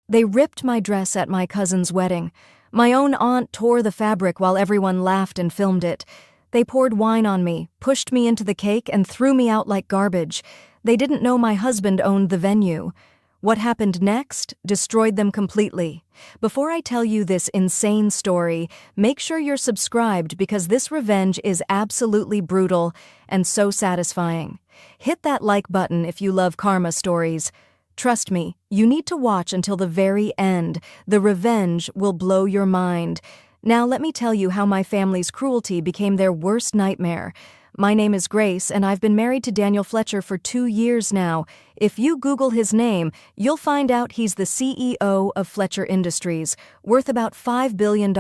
They ripped my dress at my cousin's wedding. My own aunt tore the fabric while everyone laughed and filmed it. They poured wine on me, pushed me into the cake, and threw me out like garbage. They didn't know my husband owned the venue. What happened next destroyed them completely. Before I tell you this insane story, make sure you're subscribed because this revenge is absolutely brutal and so satisfying. Hit that like button if you love karma stories. Trust me, you need to watch until the very end. The revenge will blow your mind. Now let me tell you how my family's cruelty became their worst nightmare. My name is Grace, and I've been married to Daniel Fletcher for 2 years now. If you Google his name, you'll find out he's the CEO of Fletcher Industries, worth about $5 billion,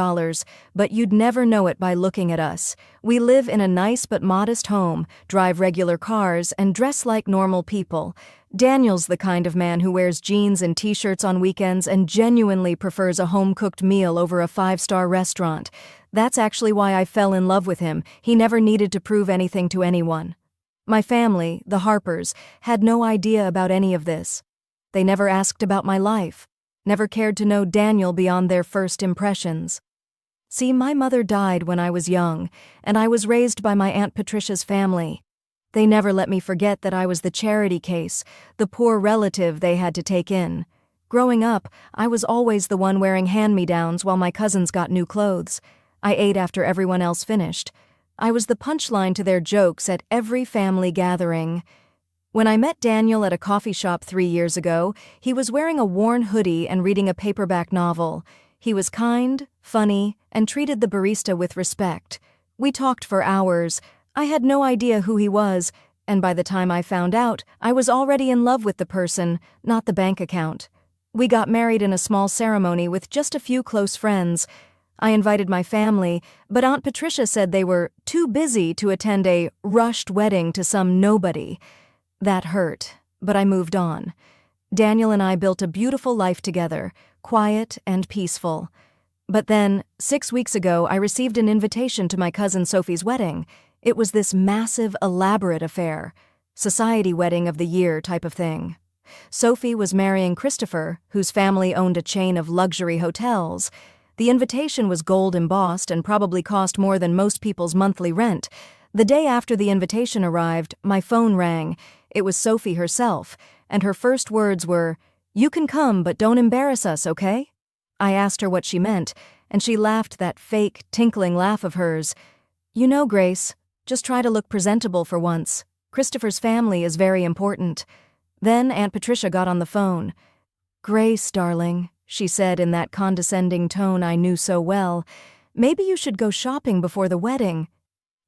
but you'd never know it by looking at us. We live in a nice but modest home, drive regular cars, and dress like normal people. Daniel's the kind of man who wears jeans and t-shirts on weekends and genuinely prefers a home-cooked meal over a 5-star restaurant. That's actually why I fell in love with him. He never needed to prove anything to anyone. My family, the Harpers, had no idea about any of this. They never asked about my life, never cared to know Daniel beyond their first impressions. See, my mother died when I was young, and I was raised by my Aunt Patricia's family. They never let me forget that I was the charity case, the poor relative they had to take in. Growing up, I was always the one wearing hand-me-downs while my cousins got new clothes. I ate after everyone else finished. I was the punchline to their jokes at every family gathering. When I met Daniel at a coffee shop 3 years ago, he was wearing a worn hoodie and reading a paperback novel. He was kind, funny, and treated the barista with respect. We talked for hours. I had no idea who he was, and by the time I found out, I was already in love with the person, not the bank account. We got married in a small ceremony with just a few close friends. I invited my family, but Aunt Patricia said they were too busy to attend a rushed wedding to some nobody. That hurt, but I moved on. Daniel and I built a beautiful life together, quiet and peaceful. But then, 6 weeks ago, I received an invitation to my cousin Sophie's wedding. It was this massive, elaborate affair, society wedding of the year type of thing. Sophie was marrying Christopher, whose family owned a chain of luxury hotels. The invitation was gold embossed and probably cost more than most people's monthly rent. The day after the invitation arrived, my phone rang. It was Sophie herself, and her first words were, "You can come, but don't embarrass us, okay?" I asked her what she meant, and she laughed that fake, tinkling laugh of hers. "You know, Grace, just try to look presentable for once. Christopher's family is very important." Then Aunt Patricia got on the phone. "Grace, darling," she said in that condescending tone I knew so well, "maybe you should go shopping before the wedding.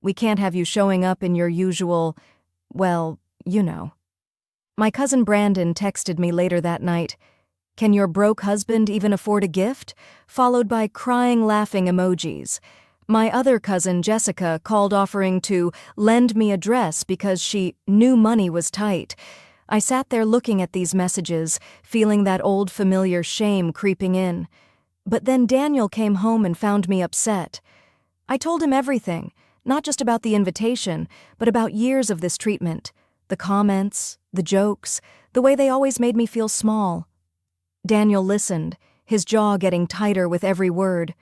We can't have you showing up in your usual, well, you know." My cousin Brandon texted me later that night, "Can your broke husband even afford a gift?" followed by crying, laughing emojis. My other cousin Jessica called offering to lend me a dress because she knew money was tight. I sat there looking at these messages, feeling that old familiar shame creeping in. But then Daniel came home and found me upset. I told him everything, not just about the invitation, but about years of this treatment. The comments, the jokes, the way they always made me feel small. Daniel listened, his jaw getting tighter with every word.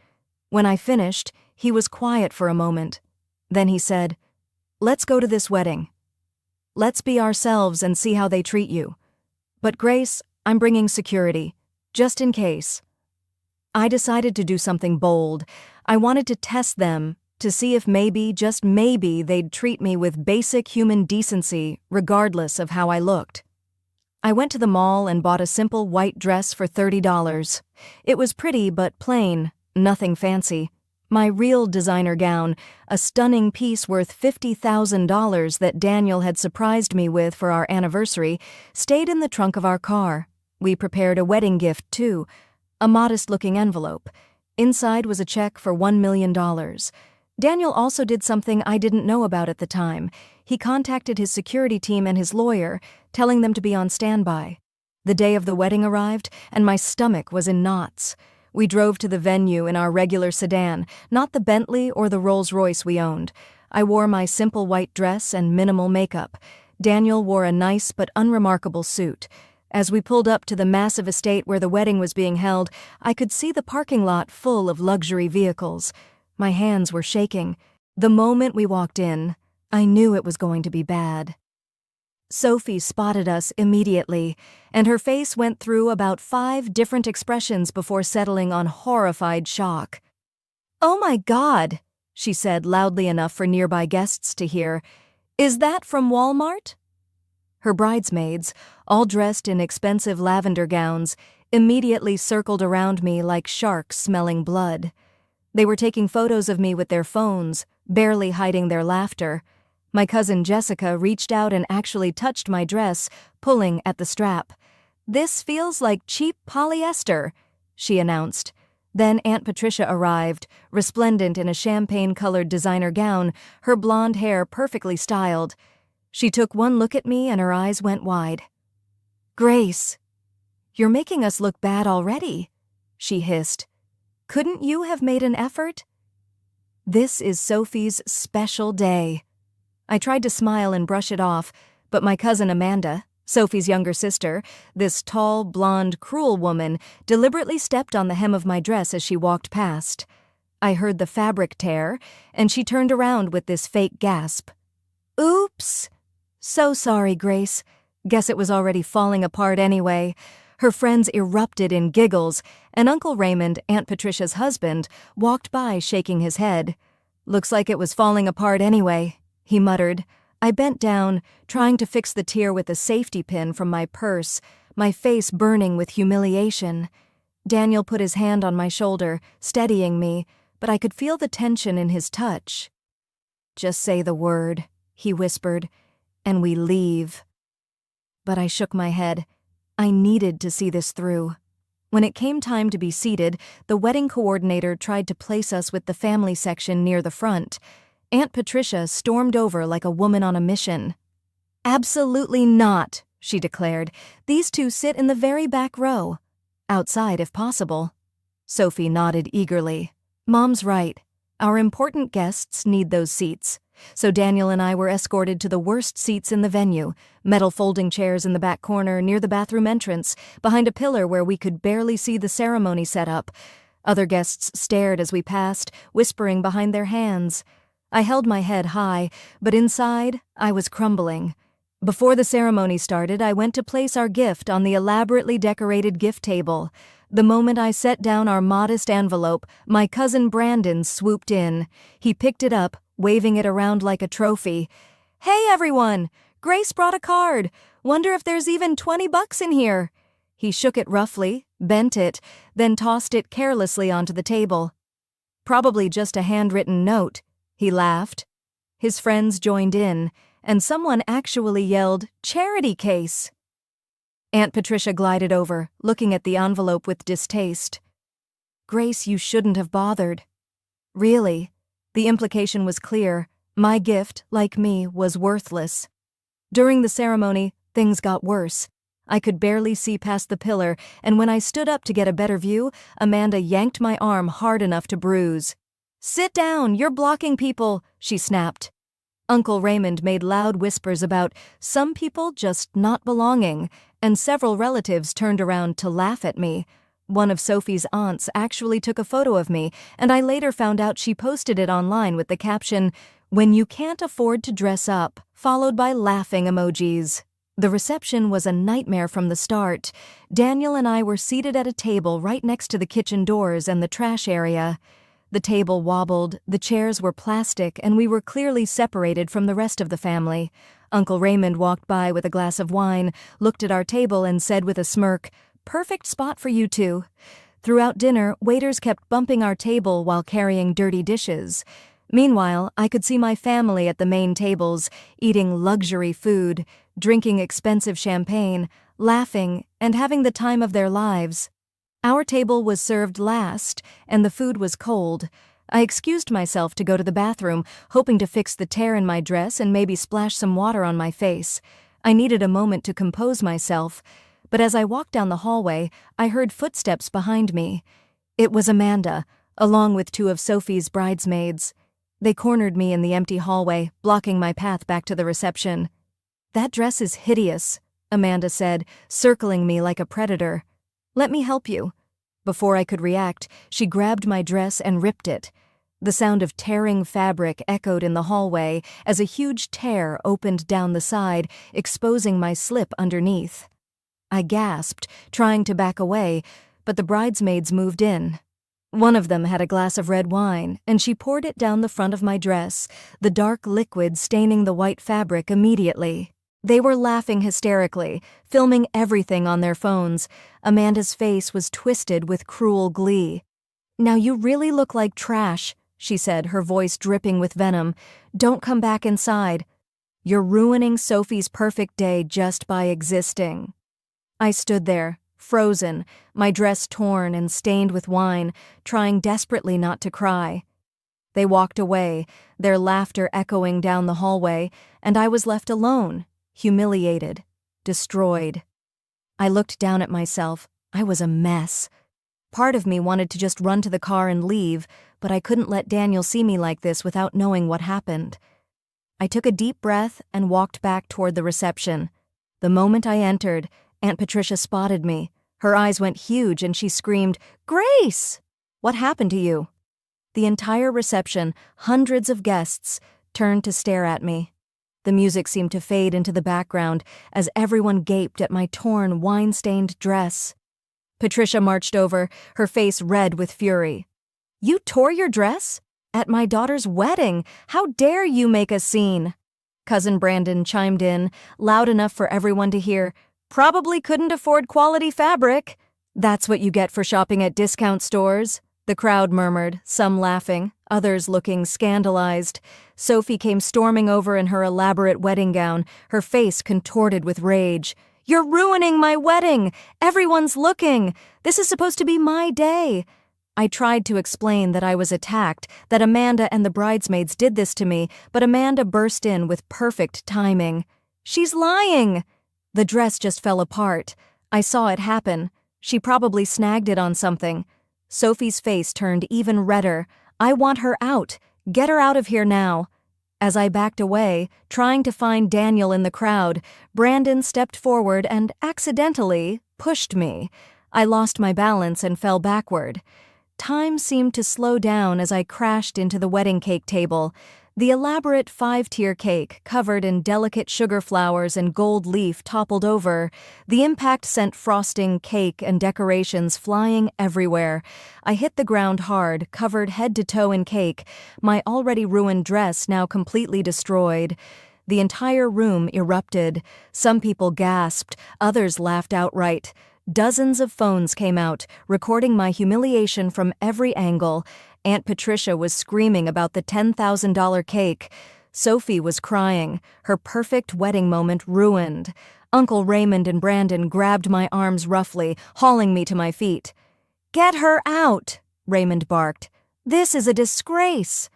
When I finished, he was quiet for a moment. Then he said, "Let's go to this wedding. Let's be ourselves and see how they treat you. But Grace, I'm bringing security, just in case." I decided to do something bold. I wanted to test them, to see if maybe, just maybe, they'd treat me with basic human decency, regardless of how I looked. I went to the mall and bought a simple white dress for $30. It was pretty but plain, nothing fancy. My real designer gown, a stunning piece worth $50,000 that Daniel had surprised me with for our anniversary, stayed in the trunk of our car. We prepared a wedding gift, too, a modest-looking envelope. Inside was a check for $1 million. Daniel also did something I didn't know about at the time. He contacted his security team and his lawyer, telling them to be on standby. The day of the wedding arrived, and my stomach was in knots. We drove to the venue in our regular sedan, not the Bentley or the Rolls-Royce we owned. I wore my simple white dress and minimal makeup. Daniel wore a nice but unremarkable suit. As we pulled up to the massive estate where the wedding was being held, I could see the parking lot full of luxury vehicles. My hands were shaking. The moment we walked in, I knew it was going to be bad. Sophie spotted us immediately, and her face went through about 5 different expressions before settling on horrified shock. "Oh my God," she said loudly enough for nearby guests to hear. "Is that from Walmart?" Her bridesmaids, all dressed in expensive lavender gowns, immediately circled around me like sharks smelling blood. They were taking photos of me with their phones, barely hiding their laughter. My cousin Jessica reached out and actually touched my dress, pulling at the strap. "This feels like cheap polyester," she announced. Then Aunt Patricia arrived, resplendent in a champagne-colored designer gown, her blonde hair perfectly styled. She took one look at me and her eyes went wide. "Grace, you're making us look bad already," she hissed. "Couldn't you have made an effort?" This is Sophie's special day. I tried to smile and brush it off, but my cousin Amanda, Sophie's younger sister, this tall, blonde, cruel woman, deliberately stepped on the hem of my dress as she walked past. I heard the fabric tear, and she turned around with this fake gasp. "Oops! So sorry, Grace. Guess it was already falling apart anyway." Her friends erupted in giggles, and Uncle Raymond, Aunt Patricia's husband, walked by shaking his head. "Looks like it was falling apart anyway," he muttered. I bent down, trying to fix the tear with a safety pin from my purse, my face burning with humiliation. Daniel put his hand on my shoulder, steadying me, but I could feel the tension in his touch. "Just say the word," he whispered, "and we leave." But I shook my head. I needed to see this through. When it came time to be seated, the wedding coordinator tried to place us with the family section near the front. Aunt Patricia stormed over like a woman on a mission. "Absolutely not," she declared. "These two sit in the very back row. Outside, if possible." Sophie nodded eagerly. "Mom's right. Our important guests need those seats." So Daniel and I were escorted to the worst seats in the venue, metal folding chairs in the back corner near the bathroom entrance, behind a pillar where we could barely see the ceremony set up. Other guests stared as we passed, whispering behind their hands. I held my head high, but inside, I was crumbling. Before the ceremony started, I went to place our gift on the elaborately decorated gift table. The moment I set down our modest envelope, my cousin Brandon swooped in. He picked it up, waving it around like a trophy. "Hey, everyone! Grace brought a card. Wonder if there's even $20 in here." He shook it roughly, bent it, then tossed it carelessly onto the table. "Probably just a handwritten note," he laughed. His friends joined in, and someone actually yelled, "Charity case!" Aunt Patricia glided over, looking at the envelope with distaste. "Grace, you shouldn't have bothered." Really? The implication was clear. My gift, like me, was worthless. During the ceremony, things got worse. I could barely see past the pillar, and when I stood up to get a better view, Amanda yanked my arm hard enough to bruise. "Sit down, you're blocking people," she snapped. Uncle Raymond made loud whispers about some people just not belonging, and several relatives turned around to laugh at me. One of Sophie's aunts actually took a photo of me, and I later found out she posted it online with the caption, "When you can't afford to dress up," followed by laughing emojis. The reception was a nightmare from the start. Daniel and I were seated at a table right next to the kitchen doors and the trash area. The table wobbled, the chairs were plastic, and we were clearly separated from the rest of the family. Uncle Raymond walked by with a glass of wine, looked at our table, and said with a smirk, "Perfect spot for you two." Throughout dinner, waiters kept bumping our table while carrying dirty dishes. Meanwhile, I could see my family at the main tables, eating luxury food, drinking expensive champagne, laughing, and having the time of their lives. Our table was served last, and the food was cold. I excused myself to go to the bathroom, hoping to fix the tear in my dress and maybe splash some water on my face. I needed a moment to compose myself, but as I walked down the hallway, I heard footsteps behind me. It was Amanda, along with two of Sophie's bridesmaids. They cornered me in the empty hallway, blocking my path back to the reception. "That dress is hideous," Amanda said, circling me like a predator. "Let me help you." Before I could react, she grabbed my dress and ripped it. The sound of tearing fabric echoed in the hallway as a huge tear opened down the side, exposing my slip underneath. I gasped, trying to back away, but the bridesmaids moved in. One of them had a glass of red wine, and she poured it down the front of my dress, the dark liquid staining the white fabric immediately. They were laughing hysterically, filming everything on their phones. Amanda's face was twisted with cruel glee. "Now you really look like trash," she said, her voice dripping with venom. "Don't come back inside. You're ruining Sophie's perfect day just by existing." I stood there, frozen, my dress torn and stained with wine, trying desperately not to cry. They walked away, their laughter echoing down the hallway, and I was left alone, humiliated, destroyed. I looked down at myself. I was a mess. Part of me wanted to just run to the car and leave, but I couldn't let Daniel see me like this without knowing what happened. I took a deep breath and walked back toward the reception. The moment I entered, Aunt Patricia spotted me. Her eyes went huge and she screamed, "Grace! What happened to you?" The entire reception, hundreds of guests, turned to stare at me. The music seemed to fade into the background as everyone gaped at my torn, wine-stained dress. Patricia marched over, her face red with fury. "You tore your dress? At my daughter's wedding! How dare you make a scene?" Cousin Brandon chimed in, loud enough for everyone to hear. "Probably couldn't afford quality fabric." "That's what you get for shopping at discount stores," the crowd murmured, some laughing, others looking scandalized. Sophie came storming over in her elaborate wedding gown, her face contorted with rage. "You're ruining my wedding! Everyone's looking! This is supposed to be my day!" I tried to explain that I was attacked, that Amanda and the bridesmaids did this to me, but Amanda burst in with perfect timing. "She's lying!" The dress just fell apart. I saw it happen. She probably snagged it on something. Sophie's face turned even redder. "I want her out. Get her out of here now." As I backed away, trying to find Daniel in the crowd, Brandon stepped forward and accidentally pushed me. I lost my balance and fell backward. Time seemed to slow down as I crashed into the wedding cake table. The elaborate 5-tier cake, covered in delicate sugar flowers and gold leaf, toppled over. The impact sent frosting, cake, and decorations flying everywhere. I hit the ground hard, covered head to toe in cake, my already ruined dress now completely destroyed. The entire room erupted. Some people gasped, others laughed outright. Dozens of phones came out, recording my humiliation from every angle. Aunt Patricia was screaming about the $10,000 cake. Sophie was crying, her perfect wedding moment ruined. Uncle Raymond and Brandon grabbed my arms roughly, hauling me to my feet. "Get her out!" Raymond barked. "This is a disgrace!"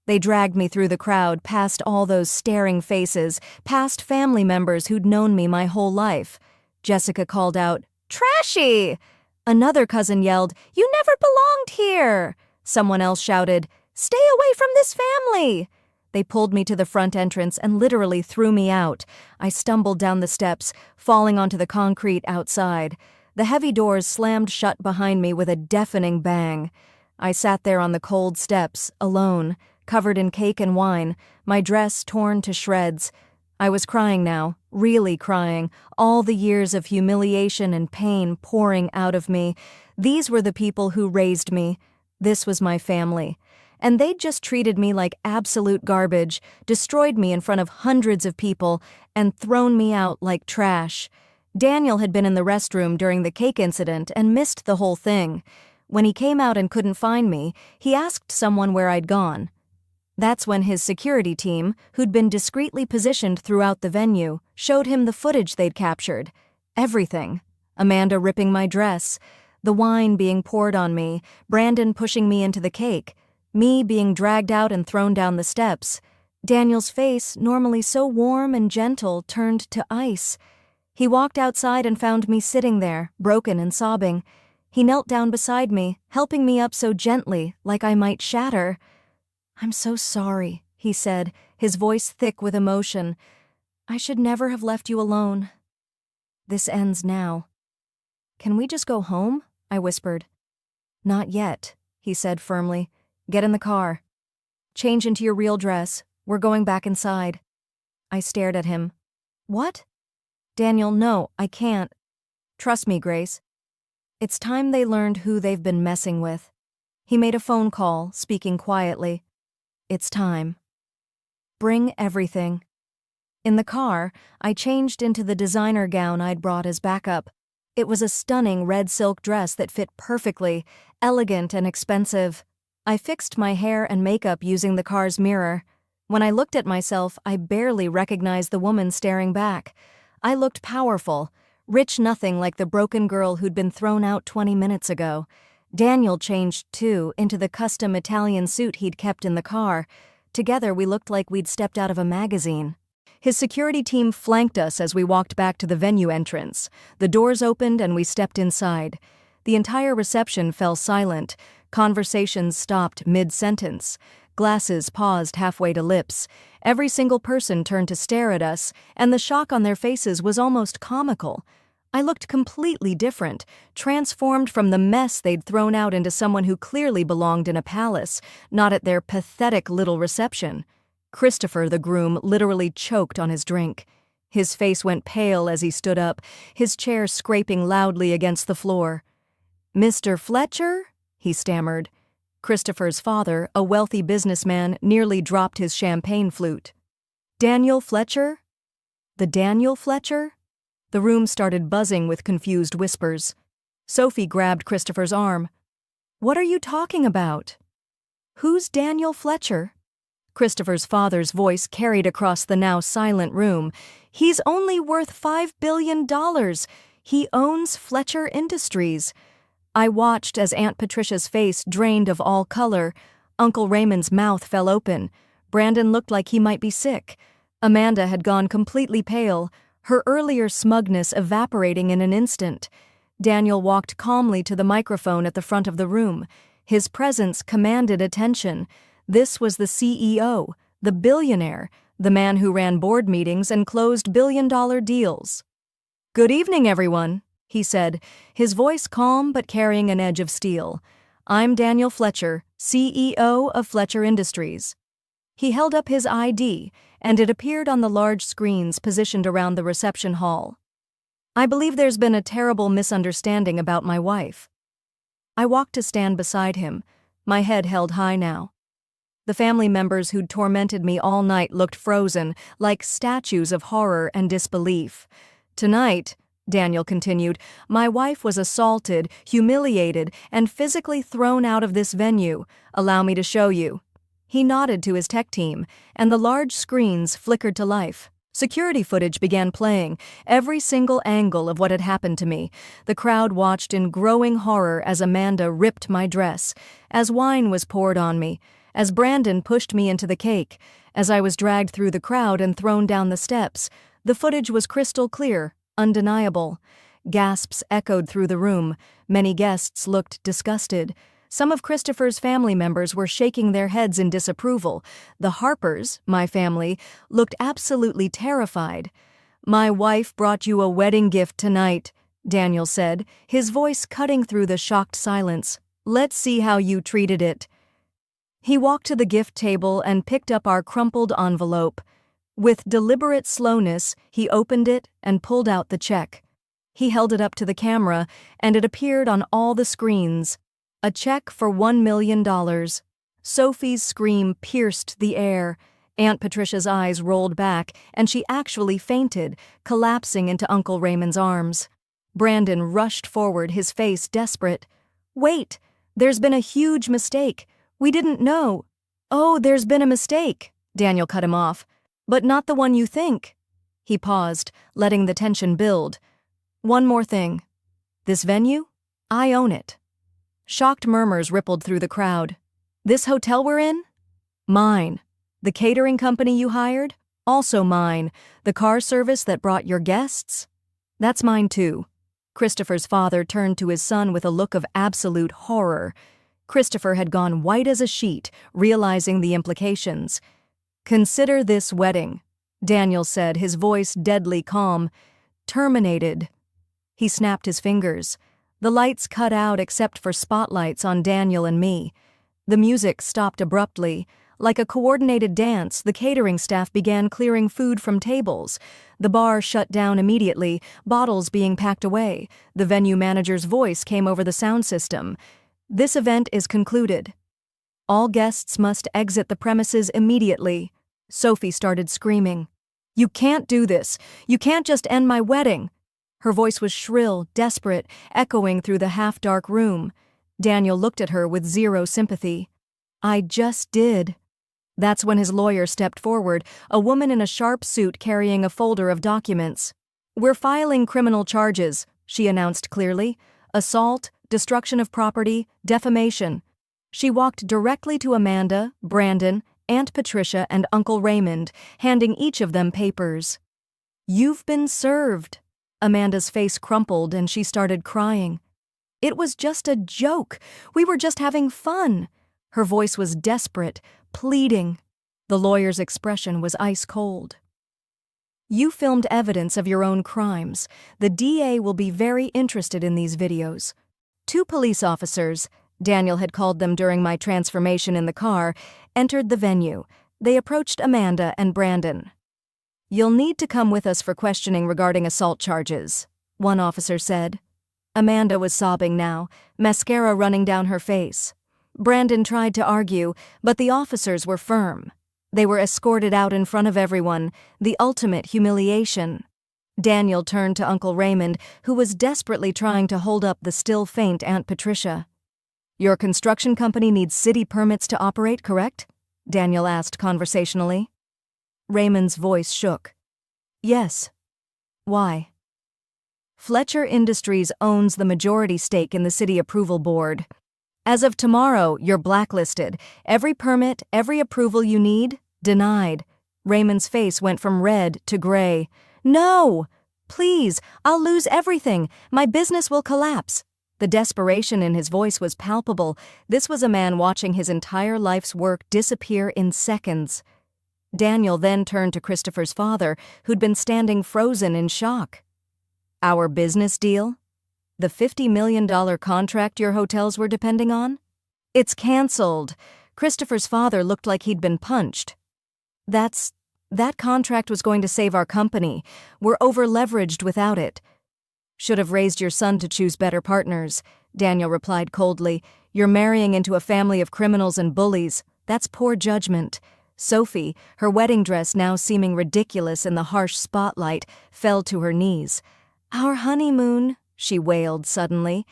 They dragged me through the crowd, past all those staring faces, past family members who'd known me my whole life. Jessica called out, "Trashy!" Another cousin yelled, "You never belonged here!" Someone else shouted, "Stay away from this family!" They pulled me to the front entrance and literally threw me out. I stumbled down the steps, falling onto the concrete outside. The heavy doors slammed shut behind me with a deafening bang. I sat there on the cold steps, alone, covered in cake and wine, my dress torn to shreds. I was crying now, really crying, all the years of humiliation and pain pouring out of me. These were the people who raised me. This was my family. And they'd just treated me like absolute garbage, destroyed me in front of hundreds of people, and thrown me out like trash. Daniel had been in the restroom during the cake incident and missed the whole thing. When he came out and couldn't find me, he asked someone where I'd gone. That's when his security team, who'd been discreetly positioned throughout the venue, showed him the footage they'd captured. Everything. Amanda ripping my dress, the wine being poured on me, Brandon pushing me into the cake, me being dragged out and thrown down the steps. Daniel's face, normally so warm and gentle, turned to ice. He walked outside and found me sitting there, broken and sobbing. He knelt down beside me, helping me up so gently, like I might shatter. "I'm so sorry," he said, his voice thick with emotion. "I should never have left you alone." This ends now. Can we just go home? I whispered. Not yet, he said firmly. Get in the car. Change into your real dress. We're going back inside. I stared at him. What? Daniel, no, I can't. Trust me, Grace. It's time they learned who they've been messing with. He made a phone call, speaking quietly. It's time. Bring everything. In the car, I changed into the designer gown I'd brought as backup. It was a stunning red silk dress that fit perfectly, elegant and expensive. I fixed my hair and makeup using the car's mirror. When I looked at myself, I barely recognized the woman staring back. I looked powerful, rich nothing like the broken girl who'd been thrown out 20 minutes ago. Daniel changed, too, into the custom Italian suit he'd kept in the car. Together, we looked like we'd stepped out of a magazine. His security team flanked us as we walked back to the venue entrance. The doors opened and we stepped inside. The entire reception fell silent. Conversations stopped mid-sentence. Glasses paused halfway to lips. Every single person turned to stare at us, and the shock on their faces was almost comical. I looked completely different, transformed from the mess they'd thrown out into someone who clearly belonged in a palace, not at their pathetic little reception. Christopher, the groom, literally choked on his drink. His face went pale as he stood up, his chair scraping loudly against the floor. "Mr. Fletcher?" he stammered. Christopher's father, a wealthy businessman, nearly dropped his champagne flute. "Daniel Fletcher? The Daniel Fletcher?" The room started buzzing with confused whispers. Sophie grabbed Christopher's arm. "What are you talking about?" "Who's Daniel Fletcher?" Christopher's father's voice carried across the now silent room. "He's only worth $5 billion. He owns Fletcher Industries." I watched as Aunt Patricia's face drained of all color. Uncle Raymond's mouth fell open. Brandon looked like he might be sick. Amanda had gone completely pale, her earlier smugness evaporating in an instant. Daniel walked calmly to the microphone at the front of the room. His presence commanded attention. This was the CEO, the billionaire, the man who ran board meetings and closed billion-dollar deals. "Good evening, everyone," he said, his voice calm but carrying an edge of steel. "I'm Daniel Fletcher, CEO of Fletcher Industries." He held up his ID, and it appeared on the large screens positioned around the reception hall. "I believe there's been a terrible misunderstanding about my wife." I walked to stand beside him, my head held high now. The family members who'd tormented me all night looked frozen, like statues of horror and disbelief. "Tonight," Daniel continued, "my wife was assaulted, humiliated, and physically thrown out of this venue. Allow me to show you." He nodded to his tech team, and the large screens flickered to life. Security footage began playing, every single angle of what had happened to me. The crowd watched in growing horror as Amanda ripped my dress, as wine was poured on me, as Brandon pushed me into the cake, as I was dragged through the crowd and thrown down the steps. The footage was crystal clear, undeniable. Gasps echoed through the room. Many guests looked disgusted. Some of Christopher's family members were shaking their heads in disapproval. The Harpers, my family, looked absolutely terrified. "My wife brought you a wedding gift tonight," Daniel said, his voice cutting through the shocked silence. "Let's see how you treated it." He walked to the gift table and picked up our crumpled envelope. With deliberate slowness, he opened it and pulled out the check. He held it up to the camera, and it appeared on all the screens. A check for $1 million. Sophie's scream pierced the air. Aunt Patricia's eyes rolled back, and she actually fainted, collapsing into Uncle Raymond's arms. Brandon rushed forward, his face desperate. "Wait! There's been a huge mistake. We didn't know." "Oh, there's been a mistake," Daniel cut him off. "But not the one you think." He paused, letting the tension build. "One more thing. This venue? I own it." Shocked murmurs rippled through the crowd. "This hotel we're in? Mine. The catering company you hired? Also mine. The car service that brought your guests? That's mine too." Christopher's father turned to his son with a look of absolute horror. Christopher had gone white as a sheet, realizing the implications. "Consider this wedding," Daniel said, his voice deadly calm, "terminated He snapped his fingers. The lights cut out except for spotlights on Daniel and me. The music stopped abruptly. Like a coordinated dance, the catering staff began clearing food from tables. The bar shut down immediately, bottles being packed away. The venue manager's voice came over the sound system. "This event is concluded. All guests must exit the premises immediately." Sophie started screaming. "You can't do this. You can't just end my wedding." Her voice was shrill, desperate, echoing through the half-dark room. Daniel looked at her with zero sympathy. "I just did." That's when his lawyer stepped forward, a woman in a sharp suit carrying a folder of documents. "We're filing criminal charges," she announced clearly. "Assault, destruction of property, defamation." She walked directly to Amanda, Brandon, Aunt Patricia, and Uncle Raymond, handing each of them papers. "You've been served." Amanda's face crumpled and she started crying. "It was just a joke. We were just having fun." Her voice was desperate, pleading. The lawyer's expression was ice cold. "You filmed evidence of your own crimes. The DA will be very interested in these videos." Two police officers, Daniel had called them during my transformation in the car, entered the venue. They approached Amanda and Brandon. "You'll need to come with us for questioning regarding assault charges," one officer said. Amanda was sobbing now, mascara running down her face. Brandon tried to argue, but the officers were firm. They were escorted out in front of everyone, the ultimate humiliation. Daniel turned to Uncle Raymond, who was desperately trying to hold up the still faint Aunt Patricia. "Your construction company needs city permits to operate, correct?" Daniel asked conversationally. Raymond's voice shook. "Yes." "Why?" "Fletcher Industries owns the majority stake in the city approval board. As of tomorrow, you're blacklisted. Every permit, every approval you need, denied." Raymond's face went from red to gray. "No! Please, I'll lose everything. My business will collapse." The desperation in his voice was palpable. This was a man watching his entire life's work disappear in seconds. Daniel then turned to Christopher's father, who'd been standing frozen in shock. "Our business deal? The $50 million contract your hotels were depending on? It's canceled." Christopher's father looked like he'd been punched. That contract was going to save our company. We're over-leveraged without it." "Should have raised your son to choose better partners," Daniel replied coldly. "You're marrying into a family of criminals and bullies. That's poor judgment." Sophie, her wedding dress now seeming ridiculous in the harsh spotlight, fell to her knees. "Our honeymoon," she wailed suddenly.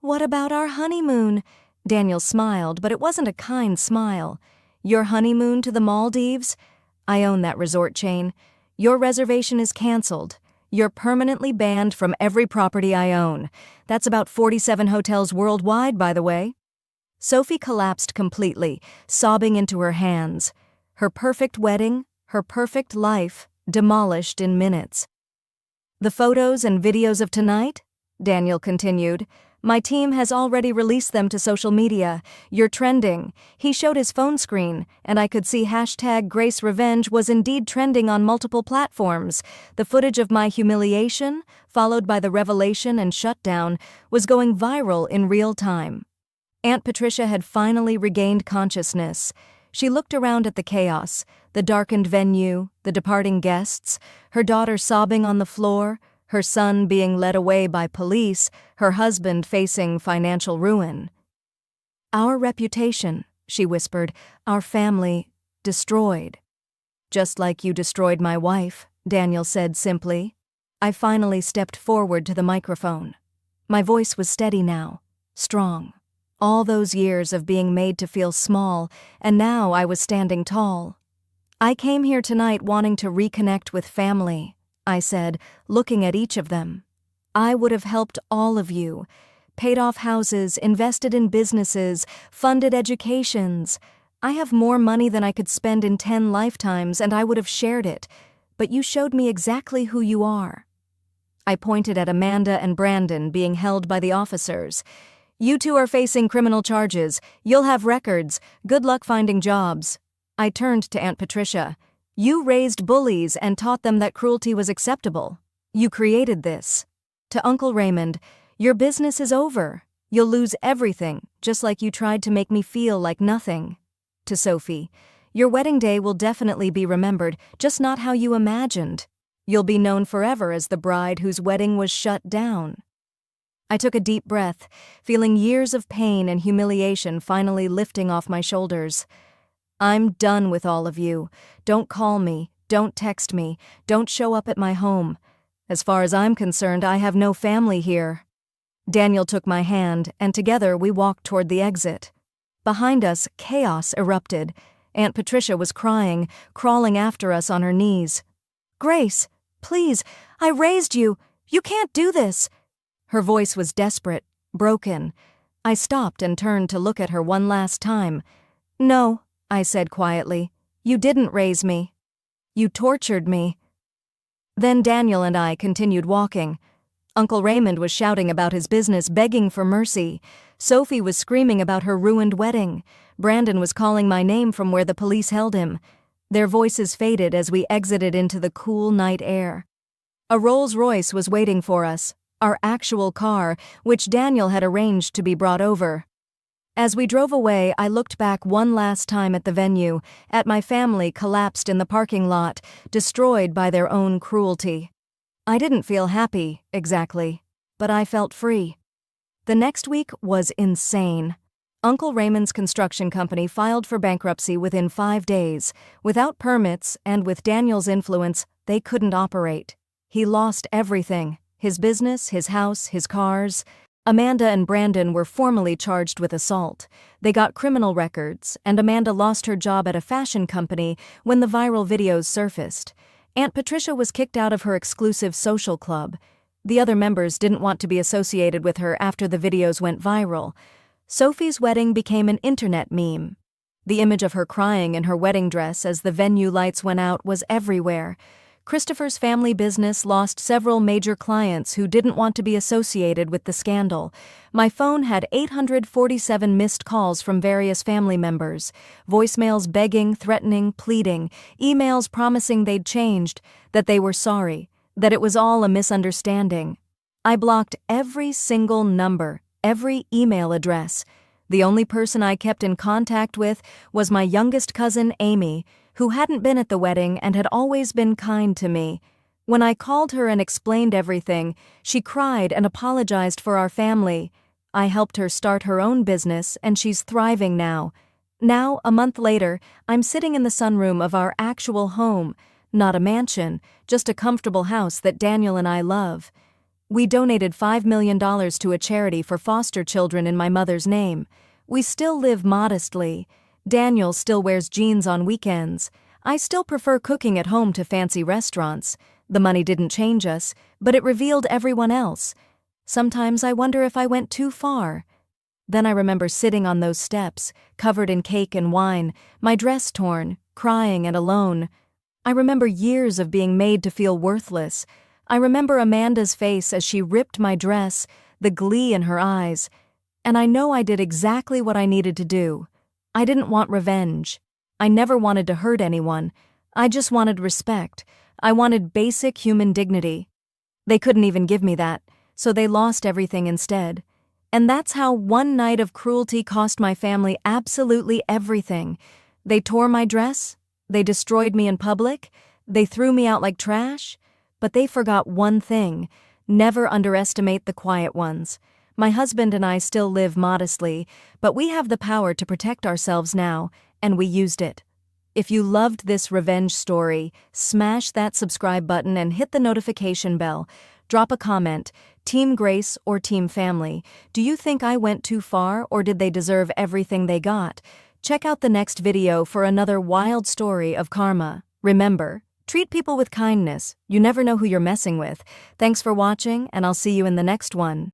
"What about our honeymoon?" Daniel smiled, but it wasn't a kind smile. "Your honeymoon to the Maldives? I own that resort chain. Your reservation is canceled. You're permanently banned from every property I own. That's about 47 hotels worldwide, by the way." Sophie collapsed completely, sobbing into her hands. Her perfect wedding, her perfect life, demolished in minutes. "The photos and videos of tonight?" Daniel continued. "My team has already released them to social media. You're trending." He showed his phone screen, and I could see #GraceRevenge was indeed trending on multiple platforms. The footage of my humiliation, followed by the revelation and shutdown, was going viral in real time. Aunt Patricia had finally regained consciousness. She looked around at the chaos, the darkened venue, the departing guests, her daughter sobbing on the floor, her son being led away by police, her husband facing financial ruin. "Our reputation," she whispered, "our family, destroyed." "Just like you destroyed my wife," Daniel said simply. I finally stepped forward to the microphone. My voice was steady now, strong. All those years of being made to feel small, and now I was standing tall. "I came here tonight wanting to reconnect with family," I said, looking at each of them. "I would have helped all of you, paid off houses, invested in businesses, funded educations. I have more money than I could spend in 10 lifetimes, and I would have shared it, but you showed me exactly who you are." I pointed at Amanda and Brandon being held by the officers. "You two are facing criminal charges. You'll have records. Good luck finding jobs." I turned to Aunt Patricia. "You raised bullies and taught them that cruelty was acceptable. You created this." To Uncle Raymond, "Your business is over. You'll lose everything, just like you tried to make me feel like nothing." To Sophie, "Your wedding day will definitely be remembered, just not how you imagined. You'll be known forever as the bride whose wedding was shut down." I took a deep breath, feeling years of pain and humiliation finally lifting off my shoulders. "I'm done with all of you. Don't call me, don't text me, don't show up at my home. As far as I'm concerned, I have no family here." Daniel took my hand, and together we walked toward the exit. Behind us, chaos erupted. Aunt Patricia was crying, crawling after us on her knees. "Grace, please, I raised you. You can't do this." Her voice was desperate, broken. I stopped and turned to look at her one last time. "No," I said quietly, "you didn't raise me. You tortured me." Then Daniel and I continued walking. Uncle Raymond was shouting about his business, begging for mercy. Sophie was screaming about her ruined wedding. Brandon was calling my name from where the police held him. Their voices faded as we exited into the cool night air. A Rolls-Royce was waiting for us, our actual car, which Daniel had arranged to be brought over. As we drove away, I looked back one last time at the venue, at my family collapsed in the parking lot, destroyed by their own cruelty. I didn't feel happy, exactly, but I felt free. The next week was insane. Uncle Raymond's construction company filed for bankruptcy within 5 days. Without permits and with Daniel's influence, they couldn't operate. He lost everything. His business, his house, his cars. Amanda and Brandon were formally charged with assault. They got criminal records, and Amanda lost her job at a fashion company when the viral videos surfaced. Aunt Patricia was kicked out of her exclusive social club. The other members didn't want to be associated with her after the videos went viral. Sophie's wedding became an internet meme. The image of her crying in her wedding dress as the venue lights went out was everywhere. Christopher's family business lost several major clients who didn't want to be associated with the scandal. My phone had 847 missed calls from various family members, voicemails begging, threatening, pleading, emails promising they'd changed, that they were sorry, that it was all a misunderstanding. I blocked every single number, every email address. The only person I kept in contact with was my youngest cousin, Amy, who hadn't been at the wedding and had always been kind to me. When I called her and explained everything, she cried and apologized for our family. I helped her start her own business, and she's thriving now. Now, a month later, I'm sitting in the sunroom of our actual home, not a mansion, just a comfortable house that Daniel and I love. We donated $5 million to a charity for foster children in my mother's name. We still live modestly. Daniel still wears jeans on weekends. I still prefer cooking at home to fancy restaurants. The money didn't change us, but it revealed everyone else. Sometimes I wonder if I went too far. Then I remember sitting on those steps, covered in cake and wine, my dress torn, crying and alone. I remember years of being made to feel worthless. I remember Amanda's face as she ripped my dress, the glee in her eyes. And I know I did exactly what I needed to do. I didn't want revenge. I never wanted to hurt anyone. I just wanted respect. I wanted basic human dignity. They couldn't even give me that, so they lost everything instead. And that's how one night of cruelty cost my family absolutely everything. They tore my dress. They destroyed me in public. They threw me out like trash. But they forgot one thing: never underestimate the quiet ones. My husband and I still live modestly, but we have the power to protect ourselves now, and we used it. If you loved this revenge story, smash that subscribe button and hit the notification bell. Drop a comment, Team Grace or Team Family. Do you think I went too far, or did they deserve everything they got? Check out the next video for another wild story of karma. Remember, treat people with kindness. You never know who you're messing with. Thanks for watching, and I'll see you in the next one.